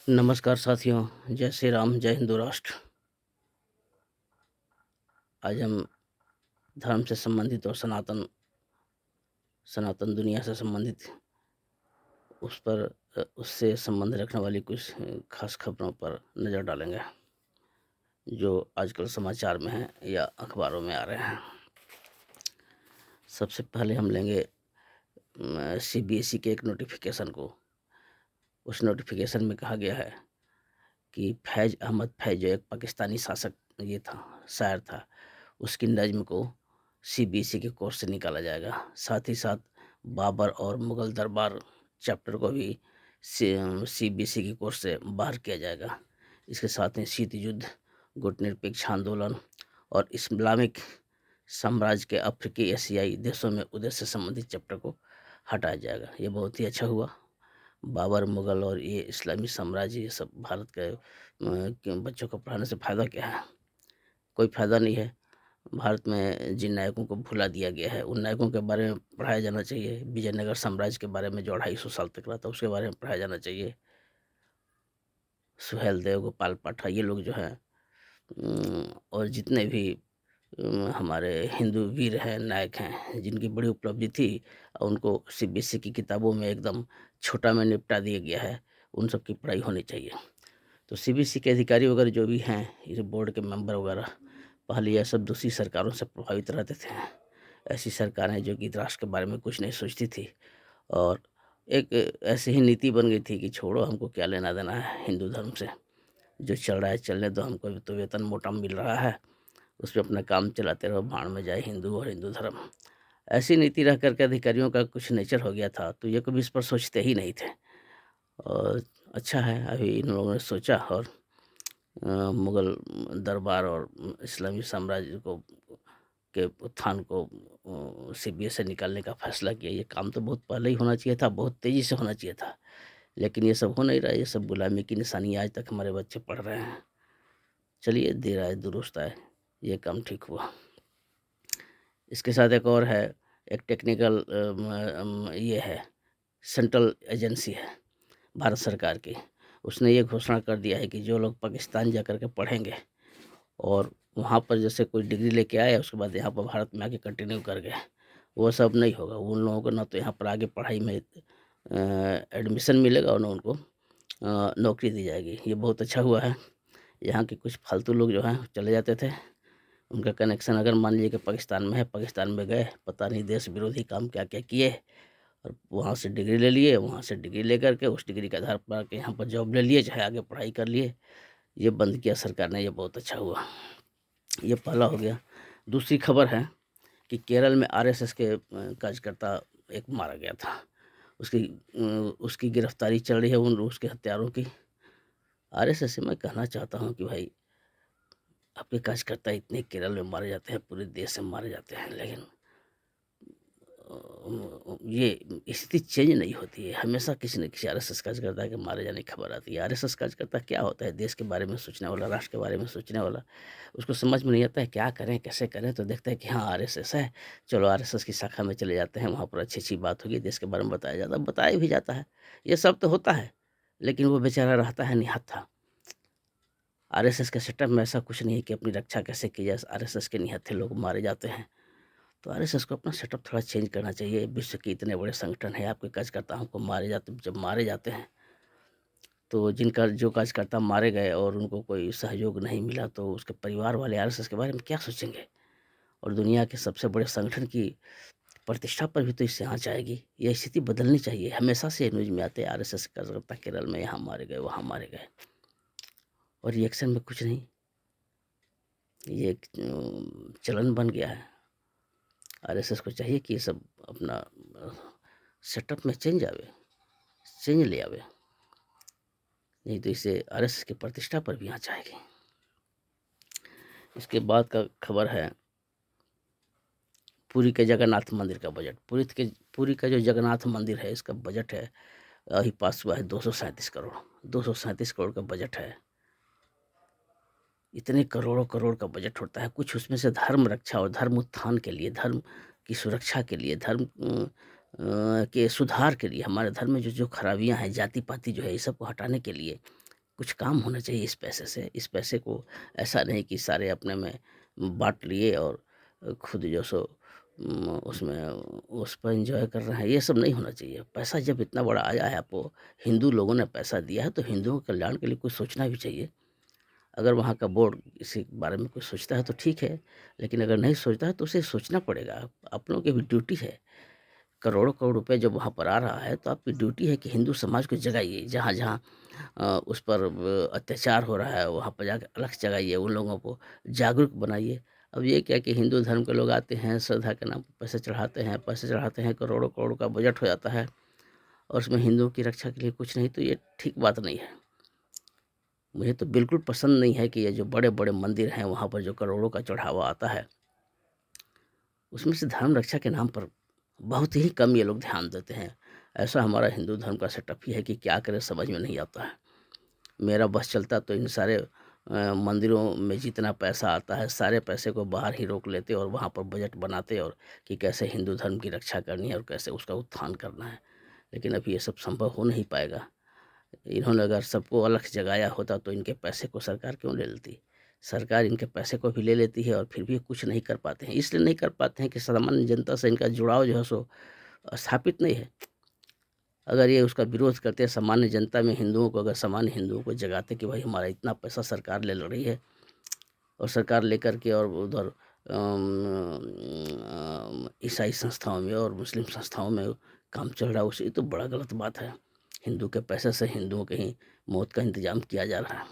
नमस्कार साथियों, जय श्री राम, जय हिंदू राष्ट्र। आज हम धर्म से संबंधित और सनातन सनातन दुनिया से संबंधित उससे संबंध रखने वाली कुछ खास खबरों पर नज़र डालेंगे, जो आजकल समाचार में हैं या अखबारों में आ रहे हैं। सबसे पहले हम लेंगे सीबीएसई के एक नोटिफिकेशन को। उस नोटिफिकेशन में कहा गया है कि फैज़ अहमद फैज़, जो एक पाकिस्तानी शासक शायर था, उसकी नज़्म को सीबीएसई के कोर्स से निकाला जाएगा। साथ ही साथ बाबर और मुग़ल दरबार चैप्टर को भी सीबीएसई के कोर्स से बाहर किया जाएगा। इसके साथ ही शीत युद्ध, गुटनिरपेक्ष आंदोलन और इस्लामिक साम्राज्य के अफ्रीकी एशियाई देशों में उदय से संबंधित चैप्टर को हटाया जाएगा। ये बहुत ही अच्छा हुआ। बाबर, मुग़ल और ये इस्लामी साम्राज्य, ये सब भारत के बच्चों को पढ़ाने से फ़ायदा क्या है? कोई फ़ायदा नहीं है। भारत में जिन नायकों को भुला दिया गया है, उन नायकों के बारे में पढ़ाया जाना चाहिए। विजयनगर साम्राज्य के बारे में, जो 250 साल तक रहा था, उसके बारे में पढ़ाया जाना चाहिए। सुहेल देव, गोपाल पाठक, ये लोग जो हैं और जितने भी हमारे हिंदू वीर हैं, नायक हैं, जिनकी बड़ी उपलब्धि थी, उनको सीबीएसई की किताबों में एकदम छोटा में निपटा दिया गया है। उन सब की पढ़ाई होनी चाहिए। तो सीबीएसई के अधिकारी वगैरह जो भी हैं, इस बोर्ड के मेंबर वगैरह, पहले यह सब दूसरी सरकारों से प्रभावित रहते थे। ऐसी सरकारें जो कि राष्ट्र के बारे में कुछ नहीं सोचती थी, और एक ऐसी ही नीति बन गई थी कि छोड़ो, हमको क्या लेना देना है हिंदू धर्म से, जो चल रहा है चलने दो, हमको तो वेतन मोटा मिल रहा है, उसमें अपना काम चलाते रहो, भाड़ में जाए हिंदू और हिंदू धर्म। ऐसी नीति रह करके अधिकारियों का कुछ नेचर हो गया था, तो ये कभी इस पर सोचते ही नहीं थे। और अच्छा है, अभी इन लोगों ने सोचा और मुग़ल दरबार और इस्लामी साम्राज्य के उत्थान को सीबीएस से निकालने का फैसला किया। ये काम तो बहुत पहले ही होना चाहिए था, बहुत तेज़ी से होना चाहिए था, लेकिन ये सब हो नहीं रहा है। ये सब गुलामी की निशानी आज तक हमारे बच्चे पढ़ रहे हैं। चलिए, देर आए दुरुस्त आए, ये काम ठीक हुआ। इसके साथ एक और है, एक टेक्निकल ये है, सेंट्रल एजेंसी है भारत सरकार की। उसने ये घोषणा कर दिया है कि जो लोग पाकिस्तान जा कर के पढ़ेंगे और वहाँ पर जैसे कोई डिग्री लेके आए, उसके बाद यहाँ पर भारत में आके कंटिन्यू कर गए, वो सब नहीं होगा। उन लोगों को ना तो यहाँ पर आगे पढ़ाई में एडमिशन मिलेगा और ना उनको नौकरी दी जाएगी। ये बहुत अच्छा हुआ है। यहाँ के कुछ फालतू लोग जो हैं चले जाते थे, उनका कनेक्शन अगर मान लीजिए कि पाकिस्तान में है, पाकिस्तान में गए, पता नहीं देश विरोधी काम क्या क्या किए, और वहाँ से डिग्री ले लिए, वहाँ से डिग्री ले करके उस डिग्री के आधार पर आके यहाँ पर जॉब ले लिए, चाहे आगे पढ़ाई कर लिए। ये बंद किया सरकार ने, ये बहुत अच्छा हुआ। ये पहला हो गया। दूसरी खबर है कि केरल में आरएसएस के कार्यकर्ता एक मारा गया था। उसकी गिरफ्तारी चल रही है उन रूस के हत्यारों की। आरएसएस से मैं कहना चाहता हूँ कि भाई, आपके कार्यकर्ता इतने केरल में मारे जाते हैं, पूरे देश में मारे जाते हैं, लेकिन ये स्थिति चेंज नहीं होती है। हमेशा किसी न किसी आरएसएस कार्यकर्ता के मारे जाने की खबर आती है। आरएसएस कार्यकर्ता क्या होता है? देश के बारे में सोचने वाला, राष्ट्र के बारे में सोचने वाला। उसको समझ में नहीं आता है क्या करें, कैसे करें, तो देखता है कि हाँ आरएसएस है, चलो आरएसएस की शाखा में चले जाते हैं, वहाँ पर अच्छी अच्छी बात होगी, देश के बारे में बताया जाता है, बताया भी जाता है। ये सब तो होता है, लेकिन वो बेचारा रहता है निहत्था। आरएसएस के सेटअप में ऐसा कुछ नहीं है कि अपनी रक्षा कैसे की जाए। आरएसएस के निहत्थे लोग मारे जाते हैं। तो आरएसएस को अपना सेटअप थोड़ा चेंज करना चाहिए। विश्व के इतने बड़े संगठन है, आपके कार्यकर्ताओं को जब मारे जाते हैं, तो जो कार्यकर्ता मारे गए और उनको कोई सहयोग नहीं मिला, तो उसके परिवार वाले आरएसएस के बारे में क्या सोचेंगे? और दुनिया के सबसे बड़े संगठन की प्रतिष्ठा पर भी तो इससे आँच आएगी। ये स्थिति बदलनी चाहिए। हमेशा से न्यूज़ में आते हैं आरएसएस कार्यकर्ता केरल में यहाँ मारे गए, वहाँ मारे गए, और रिएक्शन में कुछ नहीं। ये एक चलन बन गया है। आरएसएस को चाहिए कि ये सब अपना सेटअप में चेंज ले आवे, नहीं तो इससे आरएसएस की प्रतिष्ठा पर भी आँच आएगी। इसके बाद का खबर है पुरी के जगन्नाथ मंदिर का बजट। पुरी का जो जगन्नाथ मंदिर है, इसका बजट है, अभी पास हुआ है 237 करोड़। 237 करोड़ का बजट है। इतने करोड़ों करोड़ का बजट होता है, कुछ उसमें से धर्म रक्षा और धर्म उत्थान के लिए, धर्म की सुरक्षा के लिए, धर्म के सुधार के लिए, हमारे धर्म में जो जो खराबियां हैं, जाति पाति जो है, इस सब को हटाने के लिए कुछ काम होना चाहिए इस पैसे से। इस पैसे को ऐसा नहीं कि सारे अपने में बाँट लिए और खुद जो सो उसमें उस पर एन्जॉय कर रहे हैं, ये सब नहीं होना चाहिए। पैसा जब इतना बड़ा आया है, आपको हिंदू लोगों ने पैसा दिया है, तो हिंदुओं के कल्याण के लिए कुछ सोचना भी चाहिए। अगर वहाँ का बोर्ड इसी बारे में कुछ सोचता है तो ठीक है, लेकिन अगर नहीं सोचता है तो उसे सोचना पड़ेगा। आप लोगों की भी ड्यूटी है। करोड़ों करोड़ रुपए जब वहाँ पर आ रहा है, तो आपकी ड्यूटी है कि हिंदू समाज को जगाइए। जहाँ-जहाँ उस पर अत्याचार हो रहा है, वहाँ पर जाके अलख जगाइए, उन लोगों को जागरूक बनाइए। अब ये क्या कि हिंदू धर्म के लोग आते हैं, श्रद्धा के नाम पर पैसे चढ़ाते हैं, करोड़ों करोड़ का बजट हो जाता है और उसमें हिंदुओं की रक्षा के लिए कुछ नहीं, तो ये ठीक बात नहीं है। मुझे तो बिल्कुल पसंद नहीं है कि ये जो बड़े-बड़े मंदिर हैं, वहाँ पर जो करोड़ों का चढ़ावा आता है, उसमें से धर्म रक्षा के नाम पर बहुत ही कम ये लोग ध्यान देते हैं। ऐसा हमारा हिंदू धर्म का सेटअप ही है कि क्या करें समझ में नहीं आता है। मेरा बस चलता तो इन सारे मंदिरों में जितना पैसा आता है, सारे पैसे को बाहर ही रोक लेते और वहाँ पर बजट बनाते और कि कैसे हिंदू धर्म की रक्षा करनी है और कैसे उसका उत्थान करना है। लेकिन अभी ये सब संभव हो नहीं पाएगा। इन्होंने अगर सबको अलख जगाया होता तो इनके पैसे को सरकार क्यों ले लेती? सरकार इनके पैसे को भी ले लेती है और फिर भी कुछ नहीं कर पाते हैं। इसलिए नहीं कर पाते हैं कि सामान्य जनता से इनका जुड़ाव जो है सो स्थापित नहीं है। अगर ये उसका विरोध करते हैं सामान्य जनता में हिंदुओं को, अगर सामान्य हिंदुओं को जगाते कि भाई हमारा इतना पैसा सरकार ले रही है और सरकार लेकर के और उधर ईसाई संस्थाओं में और मुस्लिम संस्थाओं में काम चल रहा है, उसे तो बड़ा गलत बात है। हिंदू के पैसे से हिंदुओं के ही मौत का इंतजाम किया जा रहा है।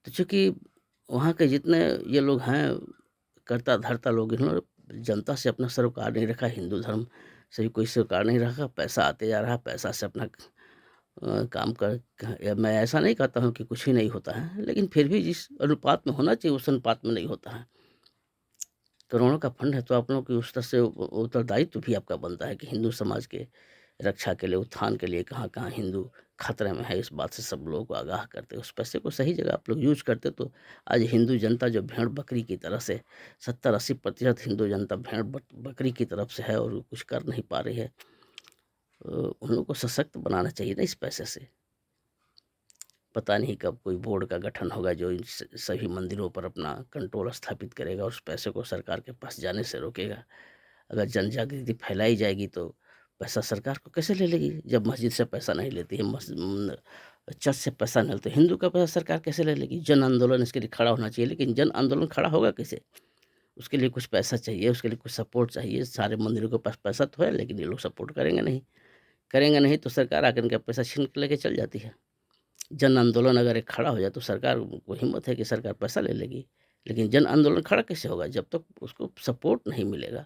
तो चूँकि वहाँ के जितने ये लोग हैं कर्ता धर्ता लोग, इन्होंने जनता से अपना सरोकार नहीं रखा, हिंदू धर्म से भी कोई सरोकार नहीं रखा। पैसा आते जा रहा है, पैसा से अपना काम कर या मैं ऐसा नहीं कहता हूँ कि कुछ ही नहीं होता है, लेकिन फिर भी जिस अनुपात में होना चाहिए उस अनुपात में नहीं होता है। करोड़ों का फंड है तो आप लोगों की उस तरह से उत्तरदायित्व भी आपका बनता है कि हिंदू समाज के रक्षा के लिए, उत्थान के लिए कहाँ-कहाँ हिंदू खतरे में है, इस बात से सब लोगों को आगाह करते। उस पैसे को सही जगह आप लोग यूज़ करते तो आज हिंदू जनता जो भेड़-बकरी की तरह से 70-80% हिंदू जनता भेड़-बकरी की तरफ से है और कुछ कर नहीं पा रही है। उन लोगों को सशक्त बनाना चाहिए ना इस पैसे से। पता नहीं कब कोई बोर्ड का गठन होगा जो इन सभी मंदिरों पर अपना कंट्रोल स्थापित करेगा और उस पैसे को सरकार के पास जाने से रोकेगा। अगर जन जागृति फैलाई जाएगी तो पैसा सरकार को कैसे ले लेगी? जब मस्जिद से पैसा नहीं लेती है, चर्च से पैसा नहीं लेते, हिंदू का पैसा सरकार कैसे ले लेगी? जन आंदोलन इसके लिए खड़ा होना चाहिए, लेकिन जन आंदोलन खड़ा होगा कैसे? उसके लिए कुछ पैसा चाहिए, उसके लिए कुछ सपोर्ट चाहिए। सारे मंदिरों के पास पैसा तो है, लेकिन ये लोग सपोर्ट करेंगे नहीं तो सरकार आकर इनका पैसा छीन के लेके चल जाती है। जन आंदोलन अगर एक खड़ा हो जाए तो सरकार को हिम्मत है कि सरकार पैसा ले लेगी, लेकिन जन आंदोलन खड़ा कैसे होगा जब तक उसको सपोर्ट नहीं मिलेगा।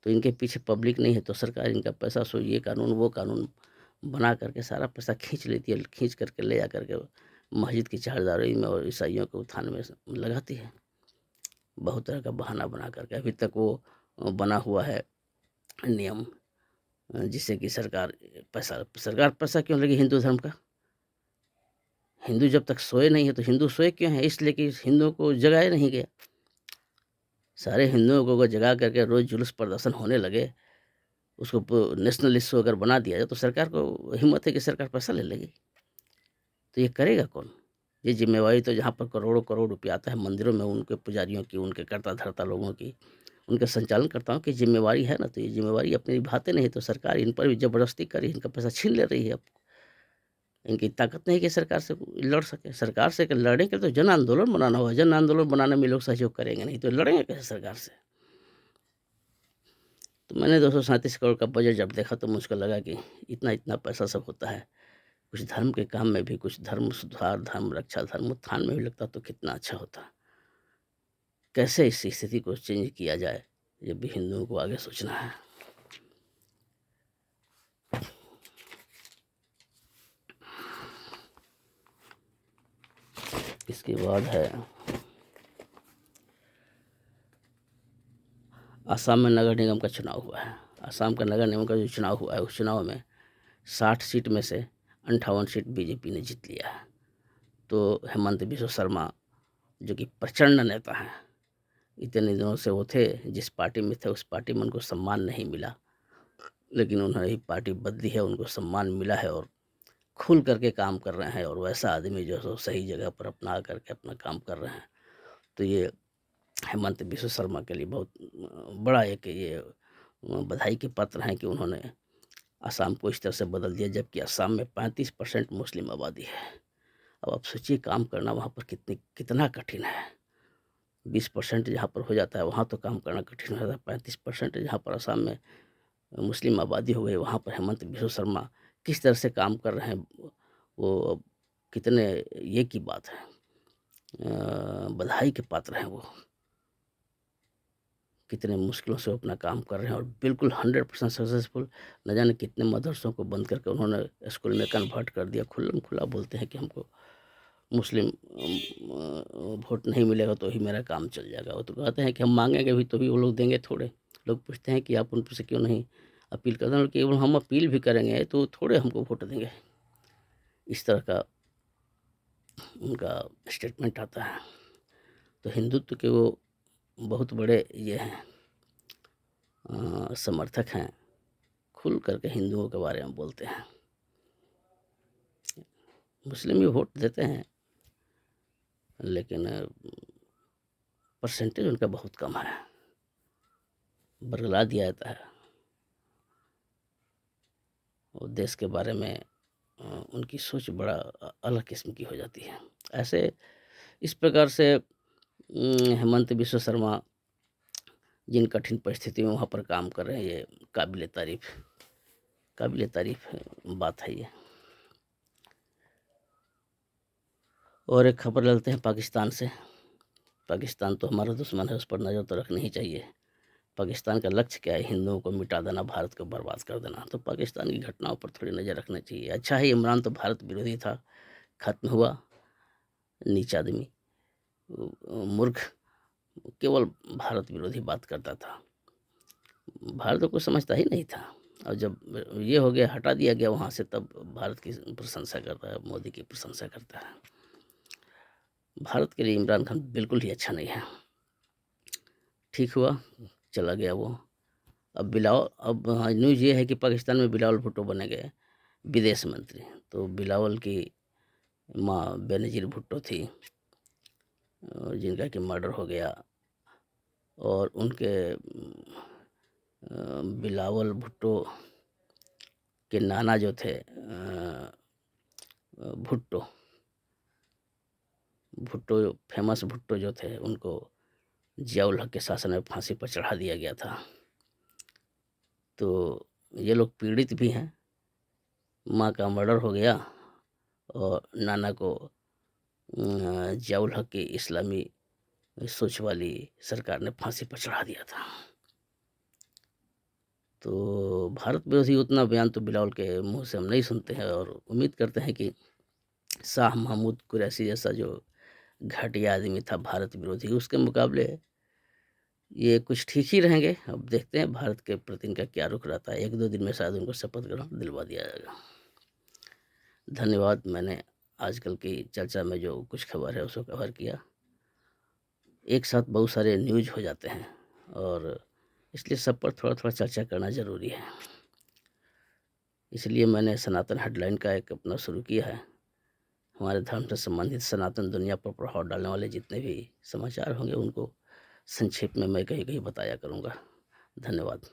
तो इनके पीछे पब्लिक नहीं है तो सरकार इनका पैसा सो ये कानून वो कानून बना करके सारा पैसा खींच लेती है, खींच करके ले जा करके मस्जिद की चारदीवारी में और ईसाइयों के उत्थान में लगाती है, बहुत तरह का बहाना बना करके। अभी तक वो बना हुआ है नियम, जिससे कि सरकार पैसा क्यों लेगी हिंदू धर्म का? हिंदू जब तक सोए नहीं है तो हिंदू सोए क्यों हैं? इसलिए कि हिंदुओं को जगाया नहीं गया। सारे हिंदुओं को अगर जगा करके रोज़ जुलूस प्रदर्शन होने लगे, उसको नेशनल इश्यू अगर बना दिया जाए तो सरकार को हिम्मत है कि सरकार पैसा ले लेगी। तो ये करेगा कौन? ये जिम्मेवारी तो जहाँ पर करोड़ों करोड़ रुपया आता है मंदिरों में, उनके पुजारियों की, उनके कर्ता धर्ता लोगों की, उनके संचालनकर्ताओं की जिम्मेवारी है ना, तो ये जिम्मेवारी अपनी निभाते नहीं तो सरकार इन पर भी ज़बरदस्ती कर रही है, इनका पैसा छीन ले रही है अब। इनकी ताकत नहीं है कि सरकार से लड़ सके। सरकार से अगर लड़ेंगे तो जन आंदोलन बनाना होगा, जन आंदोलन बनाने में लोग सहयोग करेंगे नहीं तो लड़ेंगे कैसे सरकार से? तो मैंने 237 करोड़ का बजट जब देखा तो मुझको लगा कि इतना-इतना पैसा सब होता है, कुछ धर्म के काम में भी, कुछ धर्म सुधार, धर्म रक्षा, धर्म उत्थान में भी लगता तो कितना अच्छा होता। कैसे इस स्थिति को चेंज किया जाए, ये भी हिंदुओं को आगे सोचना है। इसके बाद है असम में नगर निगम का चुनाव हुआ है। असम का नगर निगम का जो चुनाव हुआ है उस चुनाव में 60 सीट में से 58 सीट बीजेपी ने जीत लिया है। तो हेमंत बिश्व शर्मा जो कि प्रचंड नेता हैं, इतने दिनों से वो थे जिस पार्टी में थे उस पार्टी में उनको सम्मान नहीं मिला, लेकिन उन्होंने ही पार्टी बदली है, उनको सम्मान मिला है और खुल करके काम कर रहे हैं और वैसा आदमी जो है सो सही जगह पर अपना करके अपना काम कर रहे हैं। तो ये हेमंत बिश्व शर्मा के लिए बहुत बड़ा एक ये बधाई के पात्र हैं कि उन्होंने असम को इस तरह से बदल दिया, जबकि असम में 35% मुस्लिम आबादी है। अब आप सोचिए काम करना वहाँ पर कितना कठिन है। 20% जहाँ पर हो जाता है वहाँ तो काम करना कठिन हो जाता है, 35% जहाँ पर असम में मुस्लिम आबादी हो गई वहाँ पर हेमंत बिश्व शर्मा किस तरह से काम कर रहे हैं, वो कितने ये की बात है, बधाई के पात्र हैं वो। कितने मुश्किलों से वो अपना काम कर रहे हैं और बिल्कुल 100% सक्सेसफुल। न जाने कितने मदरसों को बंद करके उन्होंने स्कूल में कन्वर्ट कर दिया। खुल्लम खुला बोलते हैं कि हमको मुस्लिम वोट नहीं मिलेगा तो ही मेरा काम चल जाएगा। वो तो कहते हैं कि हम मांगेंगे भी तो भी वो लोग देंगे थोड़े। लोग पूछते हैं कि आप उन पर से क्यों नहीं अपील करते हैं, केवल हम अपील भी करेंगे तो थोड़े हमको वोट देंगे। इस तरह का उनका स्टेटमेंट आता है। तो हिंदुत्व के वो बहुत बड़े ये हैं, समर्थक हैं, खुल करके हिंदुओं के बारे में बोलते हैं। मुस्लिम भी वोट देते हैं लेकिन परसेंटेज उनका बहुत कम है, बरगला दिया जाता है। और देश के बारे में उनकी सोच बड़ा अलग किस्म की हो जाती है। ऐसे इस प्रकार से हेमंत बिश्व शर्मा जिन कठिन परिस्थितियों में वहाँ पर काम कर रहे हैं, ये काबिल तारीफ बात है ये। और एक खबर लेते हैं पाकिस्तान से। पाकिस्तान तो हमारा दुश्मन है, उस पर नज़र तो रखनी ही चाहिए। पाकिस्तान का लक्ष्य क्या है? हिंदुओं को मिटा देना, भारत को बर्बाद कर देना। तो पाकिस्तान की घटनाओं पर थोड़ी नज़र रखनी चाहिए। अच्छा है इमरान तो भारत विरोधी था, खत्म हुआ। नीच आदमी, मूर्ख, केवल भारत विरोधी बात करता था, भारत को समझता ही नहीं था। और जब ये हो गया, हटा दिया गया वहाँ से, तब भारत की प्रशंसा करता है, मोदी की प्रशंसा करता है। भारत के लिए इमरान खान बिल्कुल ही अच्छा नहीं है। ठीक हुआ, चला गया वो। अब न्यूज़ ये है कि पाकिस्तान में बिलावल भुट्टो बने गए विदेश मंत्री। तो बिलावल की माँ बेनज़ीर भुट्टो थी, जिनका कि मर्डर हो गया। और उनके बिलावल भुट्टो के नाना जो थे भुट्टो फेमस भुट्टो जो थे, उनको जियाउल हक के शासन में फांसी पर चढ़ा दिया गया था। तो ये लोग पीड़ित भी हैं। माँ का मर्डर हो गया और नाना को जियाउल हक की इस्लामी सोच वाली सरकार ने फांसी पर चढ़ा दिया था। तो भारत विरोधी उतना बयान तो बिलावल के मुंह से हम नहीं सुनते हैं, और उम्मीद करते हैं कि शाह महमूद कुरैशी जैसा जो घटिया आदमी था भारत विरोधी, उसके मुकाबले ये कुछ ठीक ही रहेंगे। अब देखते हैं भारत के प्रति इनका क्या रुख रहता है। 1-2 दिन में शायद उनको शपथ ग्रहण दिलवा दिया जाएगा। धन्यवाद। मैंने आजकल की चर्चा में जो कुछ खबर है उसको कवर किया। एक साथ बहुत सारे न्यूज़ हो जाते हैं और इसलिए सब पर थोड़ा थोड़ा चर्चा करना ज़रूरी है। इसलिए मैंने सनातन हेडलाइन का एक अपना शुरू किया है। हमारे धर्म से संबंधित सनातन दुनिया पर प्रभाव डालने वाले जितने भी समाचार होंगे उनको संक्षेप में मैं कहीं कहीं बताया करूँगा। धन्यवाद।